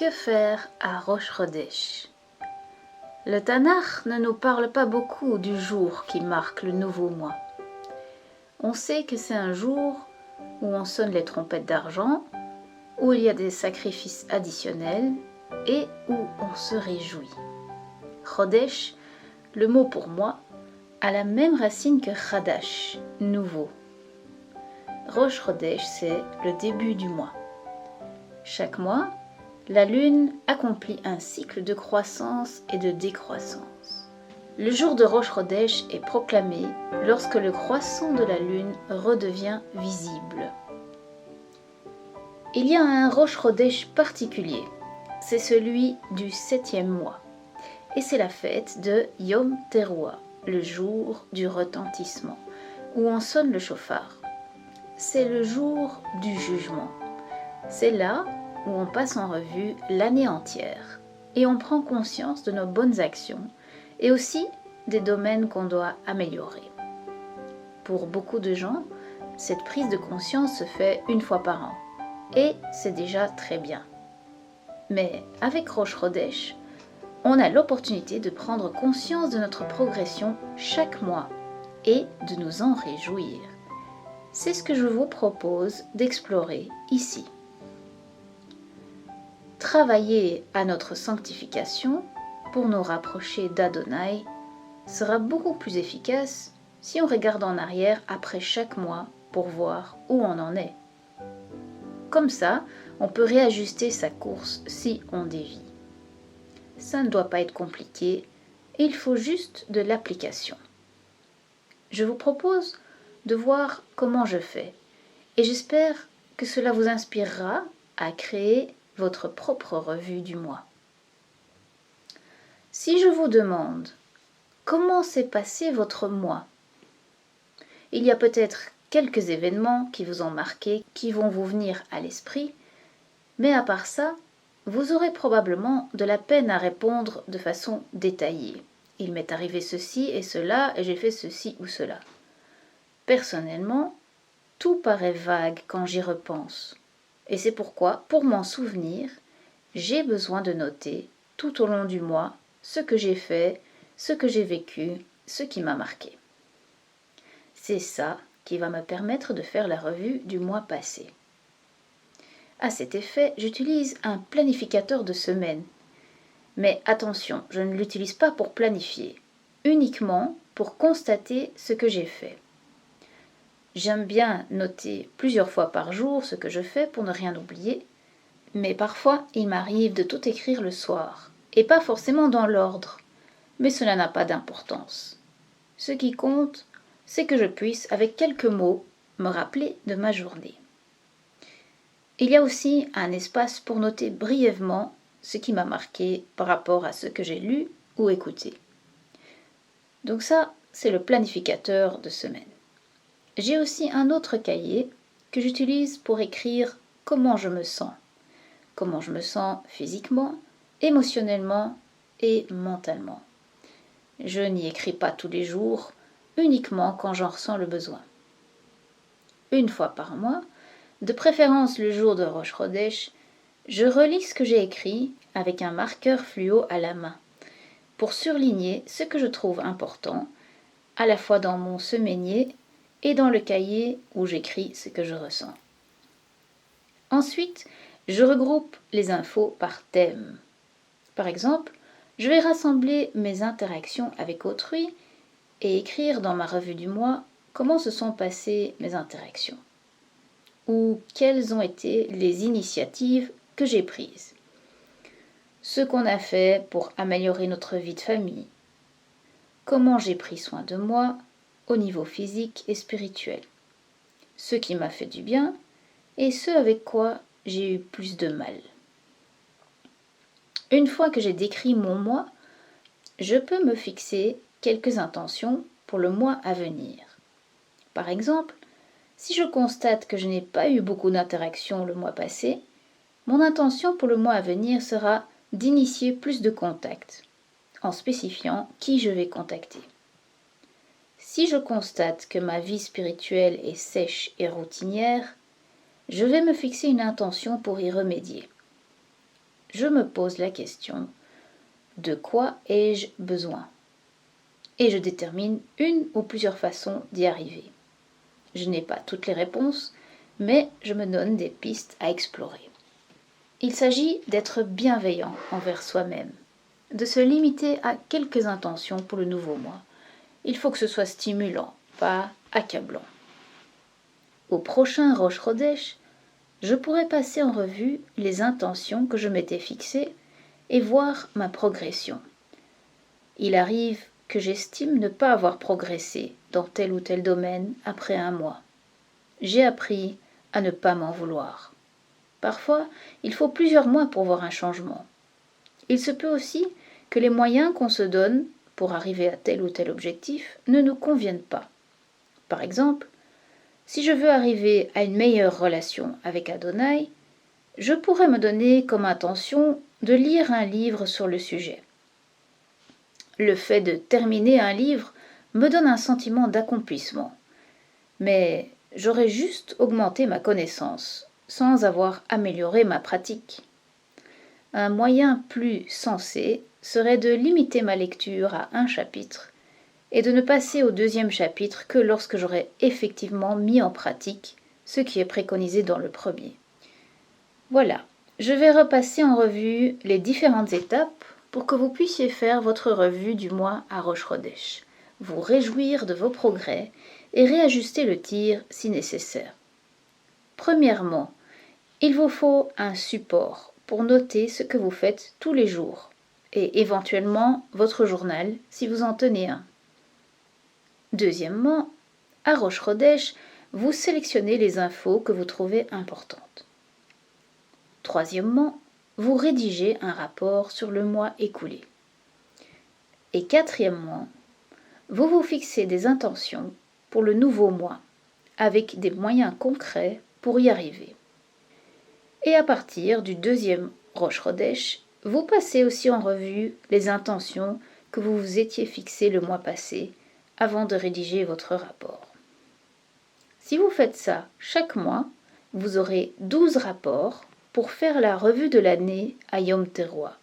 Que faire à Rosh Chodesh? Le Tanakh ne nous parle pas beaucoup du jour qui marque le nouveau mois. On sait que c'est un jour où on sonne les trompettes d'argent, où il y a des sacrifices additionnels et où on se réjouit. Chodesh, le mot pour moi, a la même racine que Chadash, nouveau. Rosh Chodesh, c'est le début du mois. Chaque mois, la lune accomplit un cycle de croissance et de décroissance. Le jour de Rosh Chodesh est proclamé lorsque le croissant de la lune redevient visible. Il y a un Rosh Chodesh particulier, c'est celui du 7e mois, et c'est la fête de Yom Teruah, le jour du retentissement, où on sonne le chauffard. C'est le jour du jugement. C'est là où on passe en revue l'année entière et on prend conscience de nos bonnes actions et aussi des domaines qu'on doit améliorer. Pour beaucoup de gens, cette prise de conscience se fait une fois par an et c'est déjà très bien. Mais avec Rosh Chodesh, on a l'opportunité de prendre conscience de notre progression chaque mois et de nous en réjouir. C'est ce que je vous propose d'explorer ici. Travailler à notre sanctification pour nous rapprocher d'Adonai sera beaucoup plus efficace si on regarde en arrière après chaque mois pour voir où on en est. Comme ça, on peut réajuster sa course si on dévie. Ça ne doit pas être compliqué, il faut juste de l'application. Je vous propose de voir comment je fais et j'espère que cela vous inspirera à créer votre propre revue du mois. Si je vous demande comment s'est passé votre mois, il y a peut-être quelques événements qui vous ont marqué, qui vont vous venir à l'esprit, mais à part ça, vous aurez probablement de la peine à répondre de façon détaillée. Il m'est arrivé ceci et cela et j'ai fait ceci ou cela. Personnellement, tout paraît vague quand j'y repense. Et c'est pourquoi, pour m'en souvenir, j'ai besoin de noter tout au long du mois ce que j'ai fait, ce que j'ai vécu, ce qui m'a marqué. C'est ça qui va me permettre de faire la revue du mois passé. À cet effet, j'utilise un planificateur de semaine. Mais attention, je ne l'utilise pas pour planifier, uniquement pour constater ce que j'ai fait. J'aime bien noter plusieurs fois par jour ce que je fais pour ne rien oublier, mais parfois il m'arrive de tout écrire le soir, et pas forcément dans l'ordre, mais cela n'a pas d'importance. Ce qui compte, c'est que je puisse, avec quelques mots, me rappeler de ma journée. Il y a aussi un espace pour noter brièvement ce qui m'a marqué par rapport à ce que j'ai lu ou écouté. Donc ça, c'est le planificateur de semaine. J'ai aussi un autre cahier que j'utilise pour écrire comment je me sens physiquement, émotionnellement et mentalement. Je n'y écris pas tous les jours, uniquement quand j'en ressens le besoin. Une fois par mois, de préférence le jour de Rosh Chodesh, je relis ce que j'ai écrit avec un marqueur fluo à la main, pour surligner ce que je trouve important, à la fois dans mon semainier et dans le cahier où j'écris ce que je ressens. Ensuite, je regroupe les infos par thème. Par exemple, je vais rassembler mes interactions avec autrui et écrire dans ma revue du mois comment se sont passées mes interactions ou quelles ont été les initiatives que j'ai prises. Ce qu'on a fait pour améliorer notre vie de famille. Comment j'ai pris soin de moi au niveau physique et spirituel. Ce qui m'a fait du bien et ce avec quoi j'ai eu plus de mal. Une fois que j'ai décrit mon mois, je peux me fixer quelques intentions pour le mois à venir. Par exemple, si je constate que je n'ai pas eu beaucoup d'interactions le mois passé, mon intention pour le mois à venir sera d'initier plus de contacts, en spécifiant qui je vais contacter. Si je constate que ma vie spirituelle est sèche et routinière, je vais me fixer une intention pour y remédier. je me pose la question: de quoi ai-je besoin? Et je détermine une ou plusieurs façons d'y arriver. Je n'ai pas toutes les réponses, mais je me donne des pistes à explorer. Il s'agit d'être bienveillant envers soi-même, de se limiter à quelques intentions pour le nouveau mois. Il faut que ce soit stimulant, pas accablant. Au prochain Rosh Chodesh, je pourrai passer en revue les intentions que je m'étais fixées et voir ma progression. Il arrive que j'estime ne pas avoir progressé dans tel ou tel domaine après un mois. J'ai appris à ne pas m'en vouloir. Parfois, il faut plusieurs mois pour voir un changement. Il se peut aussi que les moyens qu'on se donne pour arriver à tel ou tel objectif ne nous conviennent pas. Par exemple, si je veux arriver à une meilleure relation avec Adonai, je pourrais me donner comme intention de lire un livre sur le sujet. Le fait de terminer un livre me donne un sentiment d'accomplissement, mais j'aurais juste augmenté ma connaissance sans avoir amélioré ma pratique. Un moyen plus sensé serait de limiter ma lecture à un chapitre et de ne passer au deuxième chapitre que lorsque j'aurai effectivement mis en pratique ce qui est préconisé dans le premier. Voilà, je vais repasser en revue les différentes étapes pour que vous puissiez faire votre revue du mois à Rosh Chodesh, vous réjouir de vos progrès et réajuster le tir si nécessaire. Premièrement, il vous faut un support pour noter ce que vous faites tous les jours et éventuellement votre journal si vous en tenez un. Deuxièmement, à Rosh Chodesh, vous sélectionnez les infos que vous trouvez importantes. Troisièmement, vous rédigez un rapport sur le mois écoulé. Et quatrièmement, vous vous fixez des intentions pour le nouveau mois, avec des moyens concrets pour y arriver. Et à partir du deuxième Rosh Chodesh, vous passez aussi en revue les intentions que vous vous étiez fixées le mois passé avant de rédiger votre rapport. Si vous faites ça chaque mois, vous aurez 12 rapports pour faire la revue de l'année à Yom Teruah,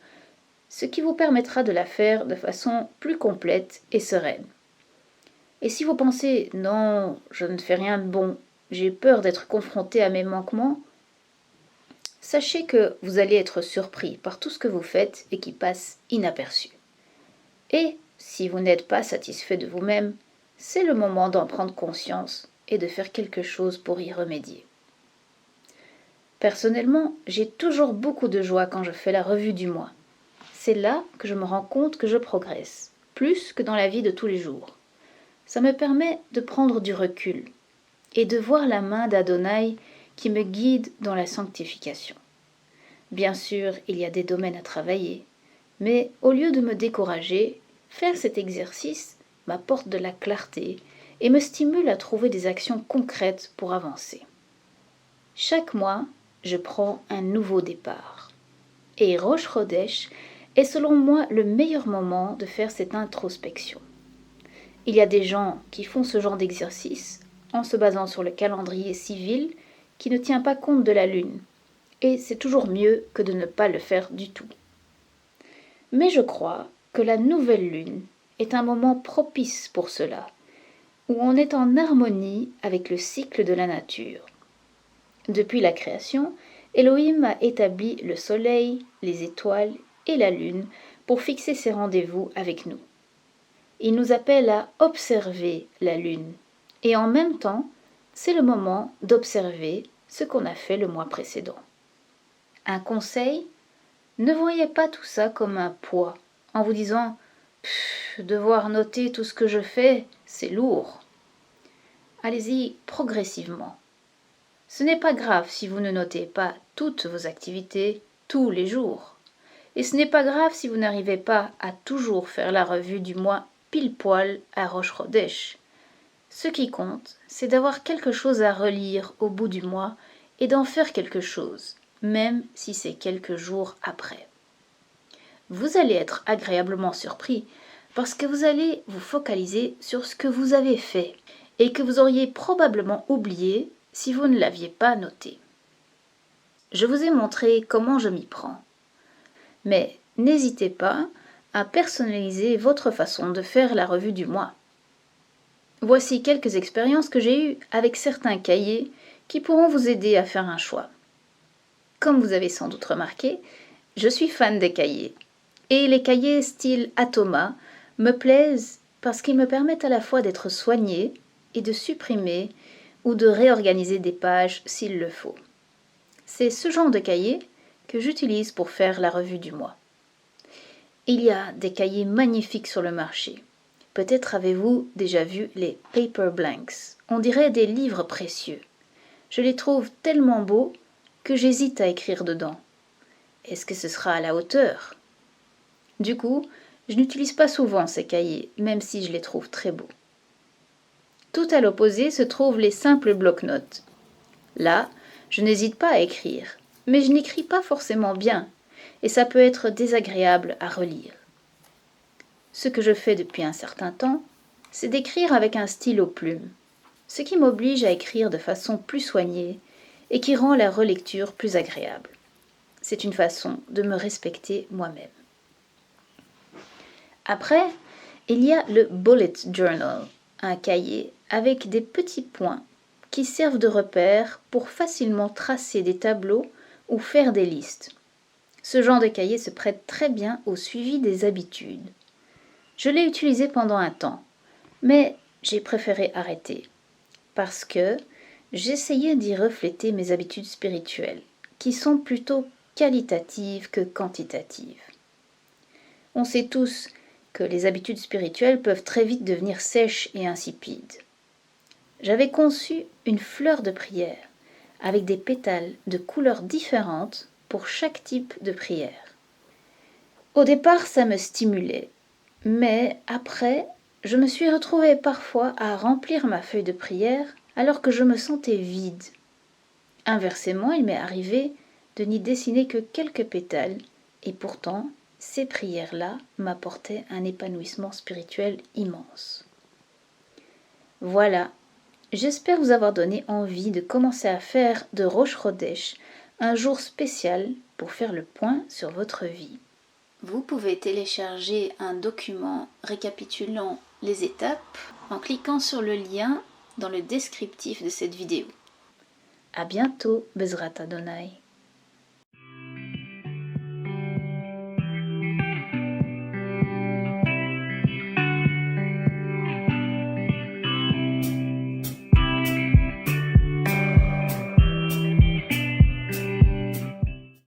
ce qui vous permettra de la faire de façon plus complète et sereine. Et si vous pensez « non, je ne fais rien de bon, j'ai peur d'être confronté à mes manquements », sachez que vous allez être surpris par tout ce que vous faites et qui passe inaperçu. Et si vous n'êtes pas satisfait de vous-même, c'est le moment d'en prendre conscience et de faire quelque chose pour y remédier. Personnellement, j'ai toujours beaucoup de joie quand je fais la revue du mois. C'est là que je me rends compte que je progresse, plus que dans la vie de tous les jours. Ça me permet de prendre du recul et de voir la main d'Adonai qui me guide dans la sanctification. Bien sûr, il y a des domaines à travailler, mais au lieu de me décourager, faire cet exercice m'apporte de la clarté et me stimule à trouver des actions concrètes pour avancer. Chaque mois, je prends un nouveau départ. Et Rosh Chodesh est selon moi le meilleur moment de faire cette introspection. Il y a des gens qui font ce genre d'exercice en se basant sur le calendrier civil qui ne tient pas compte de la lune. Et c'est toujours mieux que de ne pas le faire du tout. Mais je crois que la nouvelle lune est un moment propice pour cela, où on est en harmonie avec le cycle de la nature. Depuis la création, Elohim a établi le soleil, les étoiles et la lune pour fixer ses rendez-vous avec nous. Il nous appelle à observer la lune, et en même temps, c'est le moment d'observer ce qu'on a fait le mois précédent. Un conseil, ne voyez pas tout ça comme un poids, en vous disant « devoir noter tout ce que je fais, c'est lourd ». Allez-y progressivement. Ce n'est pas grave si vous ne notez pas toutes vos activités tous les jours. Et ce n'est pas grave si vous n'arrivez pas à toujours faire la revue du mois pile poil à Rosh Chodesh. Ce qui compte, c'est d'avoir quelque chose à relire au bout du mois et d'en faire quelque chose, même si c'est quelques jours après. Vous allez être agréablement surpris parce que vous allez vous focaliser sur ce que vous avez fait et que vous auriez probablement oublié si vous ne l'aviez pas noté. Je vous ai montré comment je m'y prends. Mais n'hésitez pas à personnaliser votre façon de faire la revue du mois. Voici quelques expériences que j'ai eues avec certains cahiers qui pourront vous aider à faire un choix. Comme vous avez sans doute remarqué, je suis fan des cahiers. Et les cahiers style Atoma me plaisent parce qu'ils me permettent à la fois d'être soigné et de supprimer ou de réorganiser des pages s'il le faut. C'est ce genre de cahier que j'utilise pour faire la revue du mois. Il y a des cahiers magnifiques sur le marché. Peut-être avez-vous déjà vu les paper blanks. On dirait des livres précieux. Je les trouve tellement beaux que j'hésite à écrire dedans. Est-ce que ce sera à la hauteur? Du coup, je n'utilise pas souvent ces cahiers, même si je les trouve très beaux. Tout à l'opposé se trouvent les simples bloc-notes. Là, je n'hésite pas à écrire, mais je n'écris pas forcément bien, et ça peut être désagréable à relire. Ce que je fais depuis un certain temps, c'est d'écrire avec un stylo plume, ce qui m'oblige à écrire de façon plus soignée et qui rend la relecture plus agréable. C'est une façon de me respecter moi-même. Après, il y a le bullet journal, un cahier avec des petits points qui servent de repères pour facilement tracer des tableaux ou faire des listes. Ce genre de cahier se prête très bien au suivi des habitudes. Je l'ai utilisé pendant un temps, mais j'ai préféré arrêter parce que j'essayais d'y refléter mes habitudes spirituelles, qui sont plutôt qualitatives que quantitatives. On sait tous que les habitudes spirituelles peuvent très vite devenir sèches et insipides. J'avais conçu une fleur de prière avec des pétales de couleurs différentes pour chaque type de prière. Au départ, ça me stimulait, mais après, je me suis retrouvée parfois à remplir ma feuille de prière alors que je me sentais vide. Inversement, il m'est arrivé de n'y dessiner que quelques pétales, et pourtant, ces prières-là m'apportaient un épanouissement spirituel immense. Voilà, j'espère vous avoir donné envie de commencer à faire de Rosh Chodesh un jour spécial pour faire le point sur votre vie. Vous pouvez télécharger un document récapitulant les étapes en cliquant sur le lien dans le descriptif de cette vidéo. À bientôt, Bezrat Adonai.